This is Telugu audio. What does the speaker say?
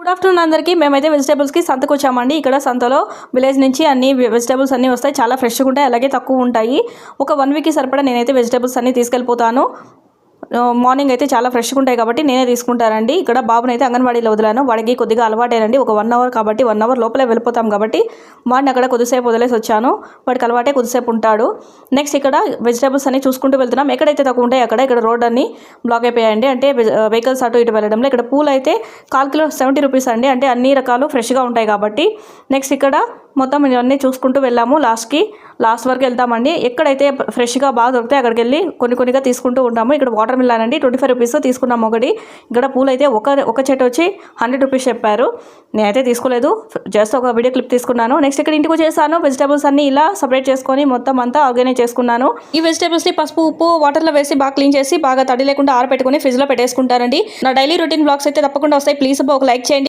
గుడ్ ఆఫ్టర్నూన్ అందరికీ. మేమైతే వెజిటేబుల్స్కి సంతకు వచ్చామండి. ఇక్కడ సంతలో విలేజ్ నుంచి అన్ని వెజిటేబుల్స్ అన్నీ వస్తాయి. చాలా ఫ్రెష్గా ఉంటాయి, అలాగే తక్కువ ఉంటాయి. ఒక 1 వీక్కి సరిపడా నేనైతే వెజిటేబుల్స్ అన్నీ తీసుకెళ్ళిపోతాను. మార్నింగ్ అయితే చాలా ఫ్రెష్గా ఉంటాయి కాబట్టి నేనే తీసుకుంటానండి. ఇక్కడ బాబుని అయితే అంగన్వాడీలో వదిలాను. వాడికి కొద్దిగా అలవాటేనండి. ఒక 1 అవర్ కాబట్టి 1 అవర్ లోపలే వెళ్ళిపోతాం కాబట్టి వాడిని అక్కడ కొద్దిసేపు వదిలేసి వచ్చాను. వాడికి అలవాటే కొద్దిసేపు ఉంటాడు. నెక్స్ట్ ఇక్కడ వెజిటేబుల్స్ అన్ని చూసుకుంటూ వెళ్తున్నాం. ఎక్కడైతే తక్కువ ఉంటాయి ఇక్కడ రోడ్ అన్ని బ్లాక్ అయిపోయాయండి. అంటే వెహికల్స్ అటు ఇటు వెళ్ళడంలో. ఇక్కడ పూలు అయితే 1/4 కిలో 70 రూపీస్ అండి. అంటే అన్ని రకాలు ఫ్రెష్గా ఉంటాయి కాబట్టి. నెక్స్ట్ ఇక్కడ మొత్తం ఇవన్నీ చూసుకుంటూ వెళ్ళాము. లాస్ట్ వరకు వెళ్తామండి. ఎక్కడైతే ఫ్రెష్గా బాగా దొరుకుతాయి అక్కడికి వెళ్ళి కొన్నిగా తీసుకుంటూ ఉంటాము. ఇక్కడ వాటర్ మిలన్ అండి 25 రూపీస్ తీసుకున్నాము ఒకటి. ఇక్కడ పూలు అయితే ఒక చెట్టు వచ్చి 100 రూపీస్ చెప్పారు. నేనైతే తీసుకోలేదు, జస్ట్ ఒక వీడియో క్లిప్ తీసుకున్నాను. నెక్స్ట్ ఇక్కడ ఇంటికి వచ్చేసాను. వెజిటేబుల్స్ అన్ని ఇలా సపరేట్ చేసుకొని మొత్తం అంతా ఆర్గనైజ్ చేసుకున్నాను. ఈ వెజిటేబుల్స్ని పసుపు ఉప్పు వాటర్లో వేసి బాగా క్లీన్ చేసి బాగా తడి లేకుండా ఆరబెట్టుకుని ఫ్రిడ్జ్లో పెట్టేసుకుంటారండి. నా డైలీ రొటీన్ బ్లాగ్స్ అయితే తప్పకుండా వస్తాయి. ప్లీజ్ ఒక లైక్ చేయండి.